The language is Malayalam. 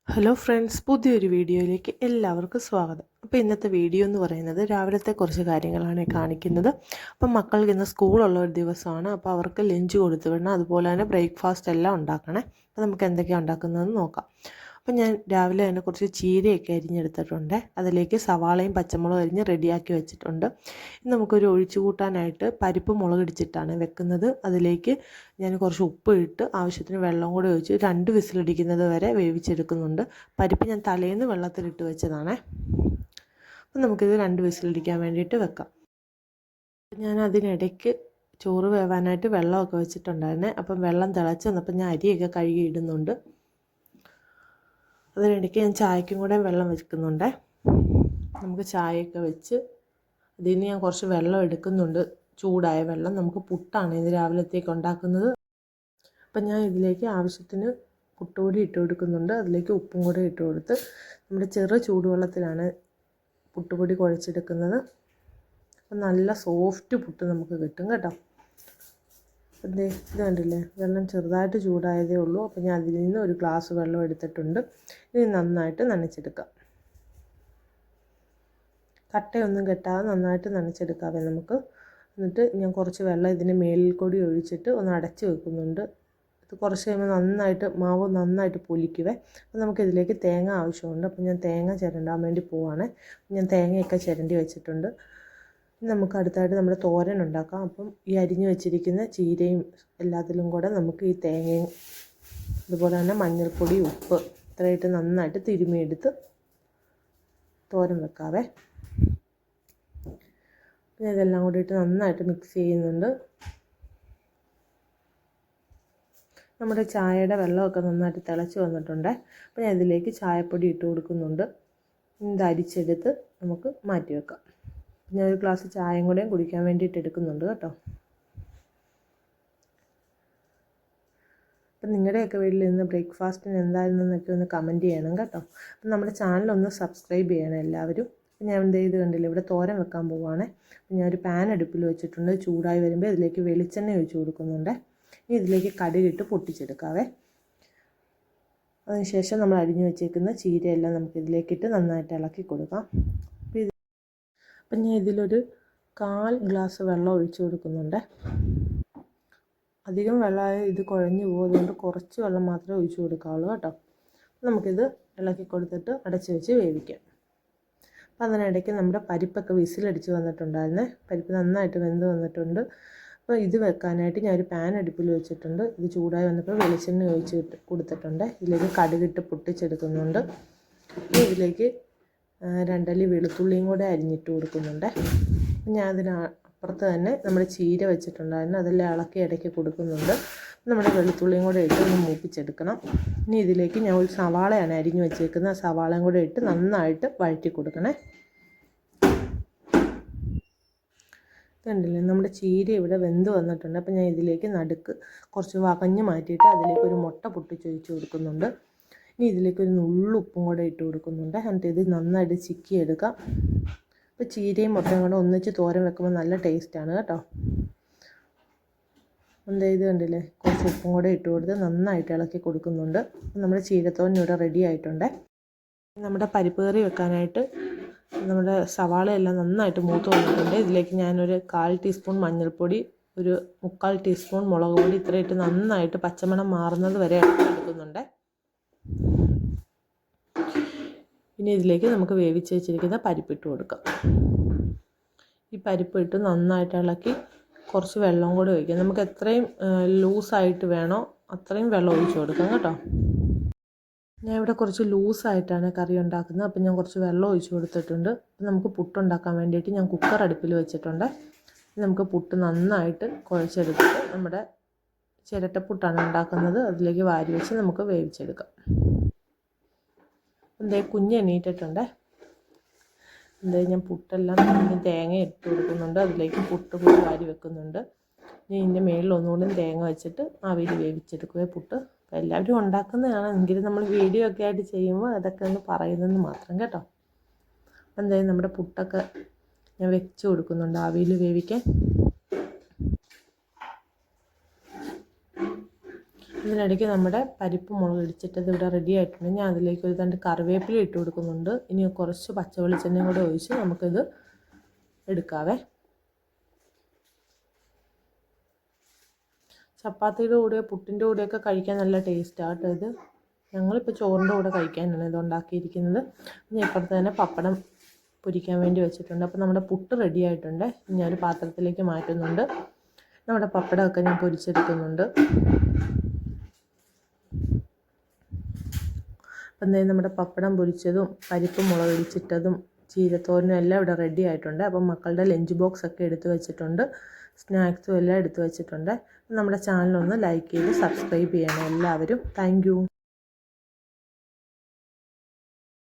ഹലോ ഫ്രണ്ട്സ്, പുതിയൊരു വീഡിയോയിലേക്ക് എല്ലാവർക്കും സ്വാഗതം. അപ്പോൾ ഇന്നത്തെ വീഡിയോ എന്ന് പറയുന്നത് രാവിലത്തെ കുറച്ച് കാര്യങ്ങളാണ് കാണിക്കുന്നത്. അപ്പം മക്കൾക്ക് ഇന്ന് സ്കൂളുള്ള ഒരു ദിവസമാണ്. അപ്പോൾ അവർക്ക് ലഞ്ച് കൊടുത്തു വിടണം, അതുപോലെ തന്നെ ബ്രേക്ക്ഫാസ്റ്റ് എല്ലാം ഉണ്ടാക്കണേ. അപ്പോൾ നമുക്ക് എന്തൊക്കെയാണ് ഉണ്ടാക്കുന്നതെന്ന് നോക്കാം. അപ്പം ഞാൻ രാവിലെ തന്നെ കുറച്ച് ചീരയൊക്കെ അരിഞ്ഞെടുത്തിട്ടുണ്ട്. അതിലേക്ക് സവാളയും പച്ചമുളകും അരിഞ്ഞ് റെഡിയാക്കി വെച്ചിട്ടുണ്ട്. ഇനി നമുക്കൊരു ഒഴിച്ചു കൂട്ടാനായിട്ട് പരിപ്പ് മുളകിടിച്ചിട്ടാണ് വെക്കുന്നത്. അതിലേക്ക് ഞാൻ കുറച്ച് ഉപ്പ് ഇട്ട് ആവശ്യത്തിന് വെള്ളം കൂടെ ഒഴിച്ച് 2 വിസിലടിക്കുന്നത് വരെ വേവിച്ചെടുക്കുന്നുണ്ട്. പരിപ്പ് ഞാൻ തലേന്ന് വെള്ളത്തിലിട്ട് വെച്ചതാണേ. അപ്പം നമുക്കിത് 2 വിസിലടിക്കാൻ വേണ്ടിയിട്ട് വെക്കാം. ഞാൻ അതിനിടയ്ക്ക് ചോറ് വേവാനായിട്ട് വെള്ളമൊക്കെ വെച്ചിട്ടുണ്ടായിരുന്നേ. അപ്പം വെള്ളം തിളച്ച് വന്നപ്പോൾ ഞാൻ അരിയൊക്കെ കഴുകി ഇടുന്നുണ്ട്. അതിനിടയ്ക്ക് ഞാൻ ചായക്കും കൂടെ വെള്ളം വെക്കുന്നുണ്ട്. നമുക്ക് ചായയൊക്കെ വെച്ച് അതിന് ഞാൻ കുറച്ച് വെള്ളം എടുക്കുന്നുണ്ട്, ചൂടായ വെള്ളം. നമുക്ക് പുട്ടാണ് ഇത് രാവിലത്തേക്ക് ഉണ്ടാക്കുന്നത്. അപ്പം ഞാൻ ഇതിലേക്ക് ആവശ്യത്തിന് പുട്ടുപൊടി ഇട്ട് കൊടുക്കുന്നുണ്ട്. അതിലേക്ക് ഉപ്പും കൂടെ ഇട്ട് കൊടുത്ത് നമ്മുടെ ചെറു ചൂടുവെള്ളത്തിലാണ് പുട്ടുപൊടി കുഴച്ചെടുക്കുന്നത്. അപ്പം നല്ല സോഫ്റ്റ് പുട്ട് നമുക്ക് കിട്ടും കേട്ടോ. ഇത് കണ്ടില്ലേ, വെള്ളം ചെറുതായിട്ട് ചൂടായതേ ഉള്ളൂ. അപ്പോൾ ഞാൻ അതിൽ നിന്ന് ഒരു ഗ്ലാസ് വെള്ളം എടുത്തിട്ടുണ്ട്. ഇനി നന്നായിട്ട് നനച്ചെടുക്കാം. കട്ടയൊന്നും കെട്ടാതെ നന്നായിട്ട് നനച്ചെടുക്കാവേ നമുക്ക്. എന്നിട്ട് ഞാൻ കുറച്ച് വെള്ളം ഇതിന് മേലിൽ കൂടി ഒഴിച്ചിട്ട് ഒന്ന് അടച്ച് വെക്കുന്നുണ്ട്. ഇത് കുറച്ച് കഴിയുമ്പോൾ മാവ് നന്നായിട്ട് പൊലിക്കുവേ. അപ്പോൾ നമുക്കിതിലേക്ക് തേങ്ങ ആവശ്യമുണ്ട്. അപ്പോൾ ഞാൻ തേങ്ങ ചിരണ്ടാൻ വേണ്ടി പോവാണ്. ഞാൻ തേങ്ങയൊക്കെ ചിരണ്ടി വെച്ചിട്ടുണ്ട്. നമുക്ക് അടുത്തായിട്ട് നമ്മുടെ തോരൻ ഉണ്ടാക്കാം. അപ്പം ഈ അരിഞ്ഞു വെച്ചിരിക്കുന്ന ചീരയും എല്ലാത്തിലും കൂടെ നമുക്ക് ഈ തേങ്ങയും അതുപോലെ തന്നെ മഞ്ഞൾപ്പൊടി, ഉപ്പ് ഇത്രയിട്ട് നന്നായിട്ട് തിരുമിയെടുത്ത് തോരൻ വെക്കാവേ. പിന്നെ ഇതെല്ലാം കൂടി ഇട്ട് നന്നായിട്ട് മിക്സ് ചെയ്യുന്നുണ്ട്. നമ്മുടെ ചായയുടെ വെള്ളമൊക്കെ നന്നായിട്ട് തിളച്ച് വന്നിട്ടുണ്ട്. അപ്പോൾ ഞാൻ ഇതിലേക്ക് ചായപ്പൊടി ഇട്ട് കൊടുക്കുന്നുണ്ട്. ഇത് അരിച്ചെടുത്ത് നമുക്ക് മാറ്റി വെക്കാം. ഞാൻ ഒരു ഗ്ലാസ് ചായയും കൂടെയും കുടിക്കാൻ വേണ്ടിയിട്ട് എടുക്കുന്നുണ്ട് കേട്ടോ. അപ്പം നിങ്ങളുടെയൊക്കെ വീട്ടിൽ ഇന്ന് ബ്രേക്ക്ഫാസ്റ്റിന് എന്തായിരുന്നെന്നൊക്കെ ഒന്ന് കമൻറ്റ് ചെയ്യണം കേട്ടോ. അപ്പം നമ്മുടെ ചാനലൊന്ന് സബ്സ്ക്രൈബ് ചെയ്യണം എല്ലാവരും. അപ്പം ഞാൻ എന്ത് ചെയ്ത് കണ്ടില്ല, ഇവിടെ തോരൻ വെക്കാൻ പോവുകയാണേ. അപ്പം ഞാനൊരു പാൻ അടുപ്പിൽ വെച്ചിട്ടുണ്ട്. ചൂടായി വരുമ്പോൾ ഇതിലേക്ക് വെളിച്ചെണ്ണ ഒഴിച്ച് കൊടുക്കുന്നുണ്ട്. ഇനി ഇതിലേക്ക് കടുകിട്ട് പൊട്ടിച്ചെടുക്കാവേ. അതിനുശേഷം നമ്മൾ അരിഞ്ഞു വെച്ചേക്കുന്ന ചീരയെല്ലാം നമുക്കിതിലേക്കിട്ട് നന്നായിട്ട് ഇളക്കി കൊടുക്കാം. അപ്പം ഞാൻ ഇതിലൊരു 1/4 ഗ്ലാസ് വെള്ളം ഒഴിച്ച് കൊടുക്കുന്നുണ്ട്. അധികം വെള്ളമായി ഇത് കുഴഞ്ഞു പോകുന്നതുകൊണ്ട് കുറച്ച് വെള്ളം മാത്രമേ ഒഴിച്ച് കൊടുക്കാവുള്ളൂ കേട്ടോ. നമുക്കിത് ഇളക്കി കൊടുത്തിട്ട് അടച്ച് വെച്ച് വേവിക്കാം. അപ്പം അതിനിടയ്ക്ക് നമ്മുടെ പരിപ്പൊക്കെ വിസിലടിച്ച് വന്നിട്ടുണ്ടായിരുന്നേ. പരിപ്പ് നന്നായിട്ട് വെന്ത് വന്നിട്ടുണ്ട്. അപ്പോൾ ഇത് വെക്കാനായിട്ട് ഞാനൊരു പാൻ അടുപ്പിൽ വെച്ചിട്ടുണ്ട്. ഇത് ചൂടായി വന്നപ്പോൾ വെളിച്ചെണ്ണ ഒഴിച്ച് കൊടുത്തിട്ടുണ്ട്. ഇതിലേക്ക് കടുകിട്ട് പൊട്ടിച്ചെടുക്കുന്നുണ്ട്. ഇതിലേക്ക് 2 അല്ലി വെളുത്തുള്ളിയും കൂടെ അരിഞ്ഞിട്ട് കൊടുക്കുന്നുണ്ട്. ഞാൻ അതിനപ്പുറത്ത് തന്നെ നമ്മൾ ചീര വെച്ചിട്ടുണ്ടായിരുന്നു, അതെല്ലാം ഇളക്കി ഇടയ്ക്ക് കൊടുക്കുന്നുണ്ട്. നമ്മുടെ വെളുത്തുള്ളിയും കൂടെ ഇട്ട് ഒന്ന് മൂപ്പിച്ചെടുക്കണം. ഇനി ഇതിലേക്ക് ഞാൻ ഒരു സവാളയാണ് അരിഞ്ഞു വെച്ചേക്കുന്നത്. സവാളയും കൂടെ ഇട്ട് നന്നായിട്ട് വഴറ്റി കൊടുക്കണേ. കണ്ടില്ലേ, നമ്മുടെ ചീര ഇവിടെ വെന്ത് വന്നിട്ടുണ്ട്. അപ്പം ഞാൻ ഇതിലേക്ക് നടുക്ക് കുറച്ച് വകഞ്ഞ് മാറ്റിയിട്ട് അതിലേക്ക് ഒരു മുട്ട പൊട്ടിച്ചൊഴിച്ച് കൊടുക്കുന്നുണ്ട്. ഇനി ഇതിലേക്ക് ഒരു നുള്ളുപ്പും കൂടെ ഇട്ട് കൊടുക്കുന്നുണ്ട്. എന്നിട്ട് ഇത് നന്നായിട്ട് ചിക്കി എടുക്കാം. അപ്പോൾ ചീരയും മുട്ടയും കൂടെ ഒന്നിച്ച് തോരൻ വെക്കുമ്പോൾ നല്ല ടേസ്റ്റാണ് കേട്ടോ. എന്താ ഇത് കണ്ടില്ലേ, കുറച്ച് ഉപ്പും കൂടെ ഇട്ട് കൊടുത്ത് നന്നായിട്ട് ഇളക്കി കൊടുക്കുന്നുണ്ട്. നമ്മുടെ ചീരത്തോരൻ ഇവിടെ റെഡി ആയിട്ടുണ്ട്. നമ്മുടെ പരിപ്പ് കറി വെക്കാനായിട്ട് നമ്മുടെ സവാളയെല്ലാം നന്നായിട്ട് മൂത്ത് വന്നിട്ടുണ്ട്. ഇതിലേക്ക് ഞാനൊരു 1/4 ടീസ്പൂൺ മഞ്ഞൾപ്പൊടി, ഒരു 3/4 ടീസ്പൂൺ മുളക് പൊടി ഇത്ര ഇട്ട് നന്നായിട്ട് പച്ചമണം മാറുന്നത് വരെ എടുക്കുന്നുണ്ട്. ഇനി ഇതിലേക്ക് നമുക്ക് വേവിച്ച് വെച്ചിരിക്കുന്ന പരിപ്പിട്ട് കൊടുക്കാം. ഈ പരിപ്പിട്ട് നന്നായിട്ട് ഇളക്കി കുറച്ച് വെള്ളം കൂടെ ഒഴിക്കാം. നമുക്ക് എത്രയും ലൂസായിട്ട് വേണോ അത്രയും വെള്ളം ഒഴിച്ച് കൊടുക്കാം കേട്ടോ. ഞാൻ ഇവിടെ കുറച്ച് ലൂസായിട്ടാണ് കറി ഉണ്ടാക്കുന്നത്. അപ്പം ഞാൻ കുറച്ച് വെള്ളം ഒഴിച്ച് കൊടുത്തിട്ടുണ്ട്. അപ്പം നമുക്ക് പുട്ടുണ്ടാക്കാൻ വേണ്ടിയിട്ട് ഞാൻ കുക്കർ അടുപ്പിൽ വെച്ചിട്ടുണ്ട്. നമുക്ക് പുട്ട് നന്നായിട്ട് കുഴച്ചെടുത്തിട്ട് നമ്മുടെ ചിരട്ടപ്പുട്ടാണ് ഉണ്ടാക്കുന്നത്, അതിലേക്ക് വാരി വെച്ച് നമുക്ക് വേവിച്ചെടുക്കാം. കുഞ്ഞ് എണീറ്റിട്ടുണ്ട്. ഞാൻ പുട്ടെല്ലാം തേങ്ങ ഇട്ട് കൊടുക്കുന്നുണ്ട്. അതിലേക്ക് പുട്ട് കൂടി വാരി വെക്കുന്നുണ്ട്. ഇനി ഇതിൻ്റെ മേളിൽ ഒന്നുകൂടി തേങ്ങ വെച്ചിട്ട് ആവിയിൽ വേവിച്ചെടുക്കുക പുട്ട്. അപ്പോൾ എല്ലാവരും ഉണ്ടാക്കുന്നതാണ്, എങ്കിലും നമ്മൾ വീഡിയോ ഒക്കെ ആയിട്ട് ചെയ്യുമ്പോൾ അതൊക്കെ ഒന്ന് പറയുന്നതെന്ന് മാത്രം കേട്ടോ. നമ്മുടെ പുട്ടൊക്കെ ഞാൻ വെച്ച് കൊടുക്കുന്നുണ്ട് ആവിയിൽ വേവിക്കാൻ. ഇതിനിടയ്ക്ക് നമ്മുടെ പരിപ്പ് മുളക് ഇടിച്ചിട്ടത് ഇവിടെ റെഡി ആയിട്ടുണ്ട്. ഞാൻ അതിലേക്ക് ഒരു രണ്ട് കറിവേപ്പില ഇട്ട് കൊടുക്കുന്നുണ്ട്. ഇനി കുറച്ച് പച്ച വെളിച്ചെണ്ണയും കൂടെ ഒഴിച്ച് നമുക്കിത് എടുക്കാവേ. ചപ്പാത്തിയുടെ കൂടെ പുട്ടിൻ്റെ കൂടെയൊക്കെ കഴിക്കാൻ നല്ല ടേസ്റ്റാണ് കേട്ടോ ഇത്. ഞങ്ങളിപ്പോൾ ചോറിൻ്റെ കൂടെ കഴിക്കാനാണ് ഇത് ഉണ്ടാക്കിയിരിക്കുന്നത്. ഇനി ഇപ്പുറത്ത് തന്നെ പപ്പടം പൊരിക്കാൻ വേണ്ടി വെച്ചിട്ടുണ്ട്. അപ്പോൾ നമ്മുടെ പുട്ട് റെഡി ആയിട്ടുണ്ട്. ഞാനൊരു പാത്രത്തിലേക്ക് മാറ്റുന്നുണ്ട്. നമ്മുടെ പപ്പടമൊക്കെ ഞാൻ പൊരിച്ചെടുക്കുന്നുണ്ട്. അപ്പം എന്തായാലും നമ്മുടെ പപ്പടം പൊരിച്ചതും പരിപ്പ് മുളകടിച്ചിട്ടതും ചീരത്തോരനും എല്ലാം ഇവിടെ റെഡി ആയിട്ടുണ്ട്. അപ്പം മക്കളുടെ ലഞ്ച് ബോക്സ് ഒക്കെ എടുത്ത് വെച്ചിട്ടുണ്ട്. സ്നാക്സും എല്ലാം എടുത്ത് വെച്ചിട്ടുണ്ട്. നമ്മുടെ ചാനലൊന്ന് ലൈക്ക് ചെയ്ത് സബ്സ്ക്രൈബ് ചെയ്യണം എല്ലാവരും. Thank you.